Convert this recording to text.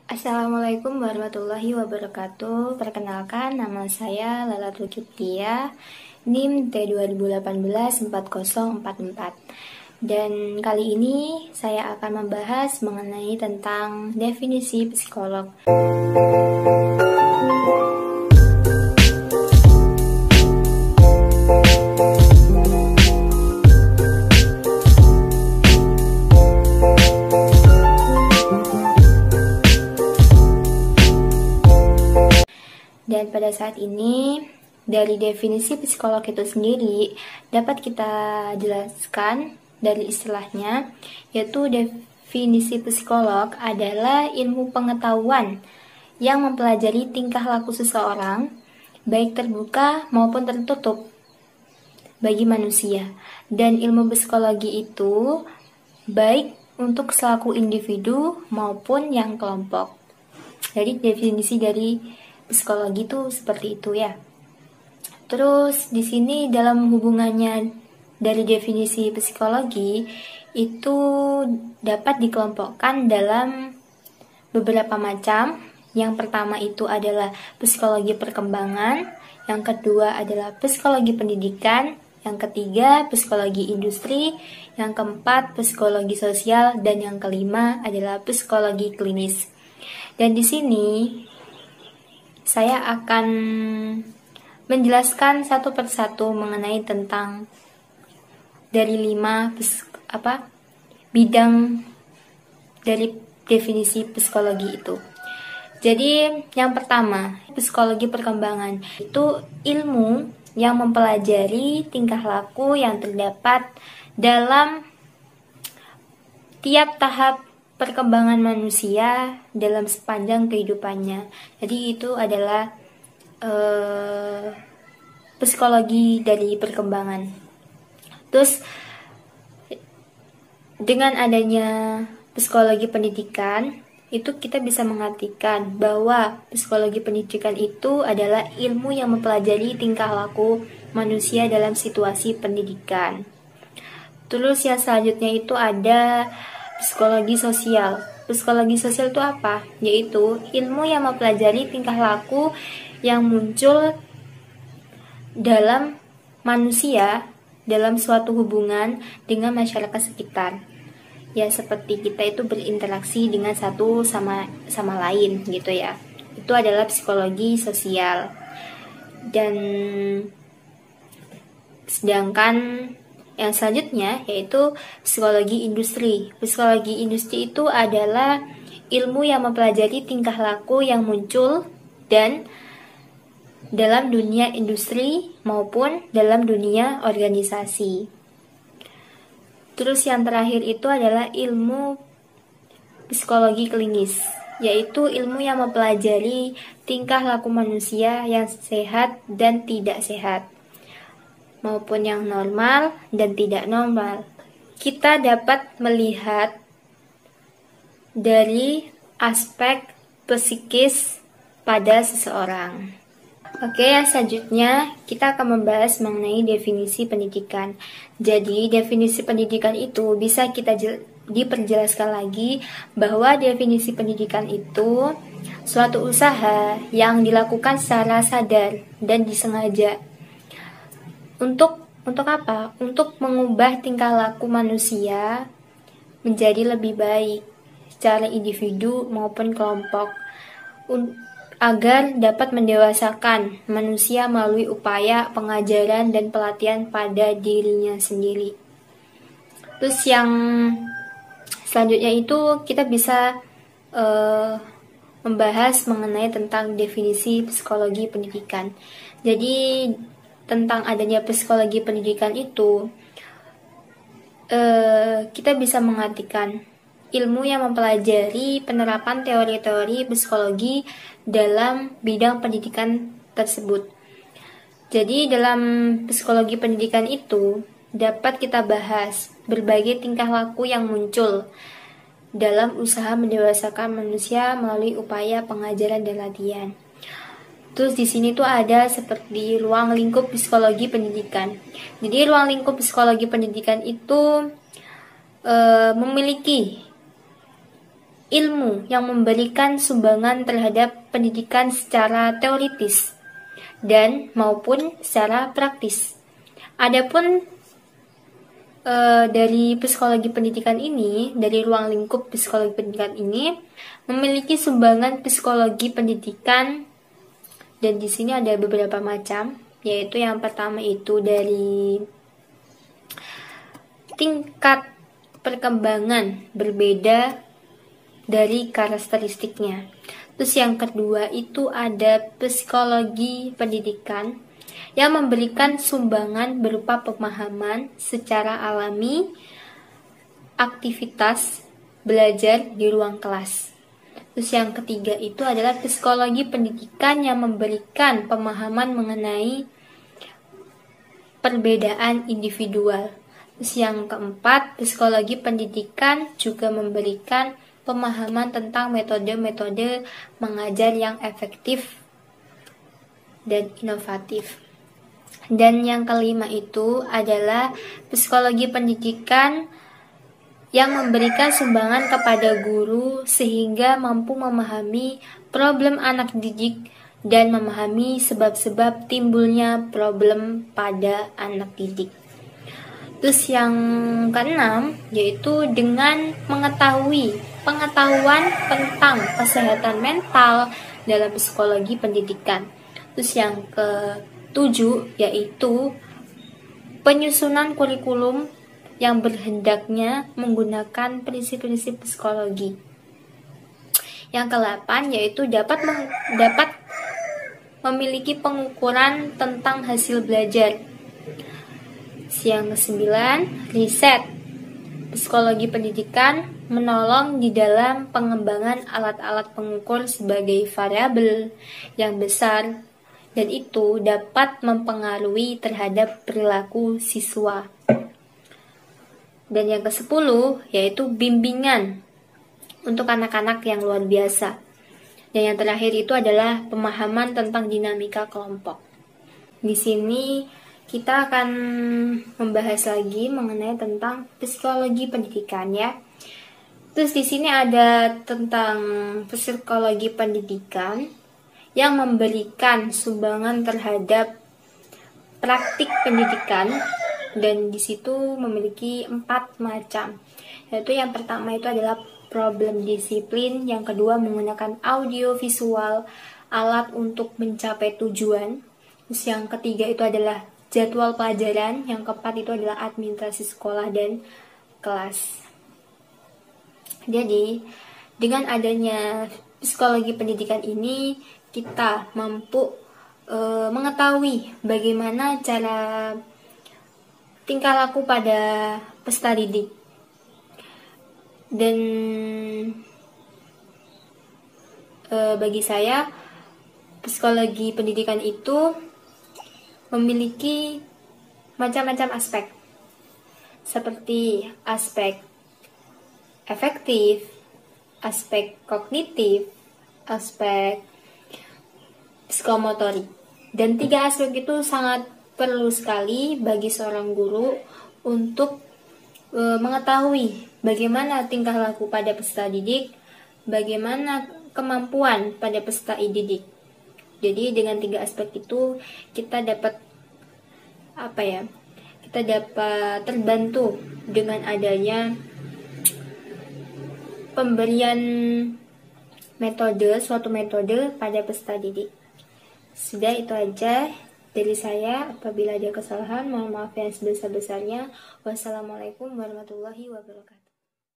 Assalamualaikum warahmatullahi wabarakatuh. Perkenalkan, nama saya Lala Tulkiptia, NIM T2018-4044. Dan kali ini saya akan membahas mengenai tentang definisi psikolog. Dan pada saat ini, dari definisi psikolog itu sendiri dapat kita jelaskan dari istilahnya, yaitu definisi psikolog adalah ilmu pengetahuan yang mempelajari tingkah laku seseorang, baik terbuka maupun tertutup bagi manusia. Dan ilmu psikologi itu baik untuk selaku individu maupun yang kelompok. Jadi definisi dari psikologi itu seperti itu ya. Terus di sini dalam hubungannya dari definisi psikologi itu dapat dikelompokkan dalam beberapa macam. Yang pertama itu adalah psikologi perkembangan, yang kedua adalah psikologi pendidikan, yang ketiga psikologi industri, yang keempat psikologi sosial, dan yang kelima adalah psikologi klinis. Dan di sini saya akan menjelaskan satu persatu mengenai tentang dari 5 bidang dari definisi psikologi itu. Jadi yang pertama, psikologi perkembangan itu ilmu yang mempelajari tingkah laku yang terdapat dalam tiap tahap perkembangan manusia dalam sepanjang kehidupannya. Jadi itu adalah psikologi dari perkembangan. Terus dengan adanya psikologi pendidikan, itu kita bisa mengartikan bahwa psikologi pendidikan itu adalah ilmu yang mempelajari tingkah laku manusia dalam situasi pendidikan. Terus yang selanjutnya itu ada psikologi sosial. Psikologi sosial itu apa? Yaitu ilmu yang mempelajari tingkah laku yang muncul dalam manusia dalam suatu hubungan dengan masyarakat sekitar. Ya, seperti kita itu berinteraksi dengan satu sama lain gitu ya. Itu adalah psikologi sosial. Dan sedangkan yang selanjutnya yaitu psikologi industri. Psikologi industri itu adalah ilmu yang mempelajari tingkah laku yang muncul dan dalam dunia industri maupun dalam dunia organisasi. Terus yang terakhir itu adalah ilmu psikologi klinis, yaitu ilmu yang mempelajari tingkah laku manusia yang sehat dan tidak sehat, maupun yang normal dan tidak normal. Kita dapat melihat dari aspek psikis pada seseorang. Oke, yang selanjutnya kita akan membahas mengenai definisi pendidikan. Jadi, definisi pendidikan itu bisa kita diperjelaskan lagi bahwa definisi pendidikan itu suatu usaha yang dilakukan secara sadar dan disengaja. Untuk apa? Untuk mengubah tingkah laku manusia menjadi lebih baik secara individu maupun kelompok, agar dapat mendewasakan manusia melalui upaya pengajaran dan pelatihan pada dirinya sendiri. Terus yang selanjutnya itu kita bisa membahas mengenai tentang definisi psikologi pendidikan. Jadi tentang adanya psikologi pendidikan itu kita bisa mengartikan ilmu yang mempelajari penerapan teori-teori psikologi dalam bidang pendidikan tersebut. Jadi dalam psikologi pendidikan itu dapat kita bahas berbagai tingkah laku yang muncul dalam usaha mendewasakan manusia melalui upaya pengajaran dan latihan. Terus di sini tuh ada seperti ruang lingkup psikologi pendidikan. Jadi ruang lingkup psikologi pendidikan itu memiliki ilmu yang memberikan sumbangan terhadap pendidikan secara teoritis dan maupun secara praktis. Adapun dari psikologi pendidikan ini, dari ruang lingkup psikologi pendidikan ini memiliki sumbangan psikologi pendidikan, dan di sini ada beberapa macam, yaitu yang pertama itu dari tingkat perkembangan berbeda dari karakteristiknya. Terus yang kedua itu ada psikologi pendidikan yang memberikan sumbangan berupa pemahaman secara alami aktivitas belajar di ruang kelas. Terus yang ketiga itu adalah psikologi pendidikan yang memberikan pemahaman mengenai perbedaan individual. Terus yang keempat, psikologi pendidikan juga memberikan pemahaman tentang metode-metode mengajar yang efektif dan inovatif. Dan yang kelima itu adalah psikologi pendidikan yang memberikan sumbangan kepada guru sehingga mampu memahami problem anak didik dan memahami sebab-sebab timbulnya problem pada anak didik. Terus yang keenam yaitu dengan mengetahui pengetahuan tentang kesehatan mental dalam psikologi pendidikan. Terus yang ketujuh yaitu penyusunan kurikulum yang berhendaknya menggunakan prinsip-prinsip psikologi. Yang kedelapan yaitu dapat memiliki pengukuran tentang hasil belajar. Yang kesembilan, riset. Psikologi pendidikan menolong di dalam pengembangan alat-alat pengukur sebagai variabel yang besar, dan itu dapat mempengaruhi terhadap perilaku siswa. Dan yang ke-10 yaitu bimbingan untuk anak-anak yang luar biasa. Dan yang terakhir itu adalah pemahaman tentang dinamika kelompok. Di sini kita akan membahas lagi mengenai tentang psikologi pendidikan ya. Terus di sini ada tentang psikologi pendidikan yang memberikan sumbangan terhadap praktik pendidikan, dan di situ memiliki 4 macam. Yaitu yang pertama itu adalah problem disiplin, yang kedua menggunakan audio visual alat untuk mencapai tujuan. Terus yang ketiga itu adalah jadwal pelajaran, yang keempat itu adalah administrasi sekolah dan kelas. Jadi, dengan adanya psikologi pendidikan ini, kita mampu mengetahui bagaimana cara tingkah laku pada peserta didik. Dan bagi saya, psikologi pendidikan itu memiliki macam-macam aspek, seperti aspek efektif, aspek kognitif, aspek psikomotorik. Dan 3 aspek itu sangat perlu sekali bagi seorang guru untuk mengetahui bagaimana tingkah laku pada peserta didik, bagaimana kemampuan pada peserta didik. Jadi dengan 3 aspek itu kita dapat kita dapat terbantu dengan adanya pemberian suatu metode pada peserta didik. Sudah, itu aja dari saya. Apabila ada kesalahan, mohon maaf yang sebesar-besarnya. Wassalamualaikum warahmatullahi wabarakatuh.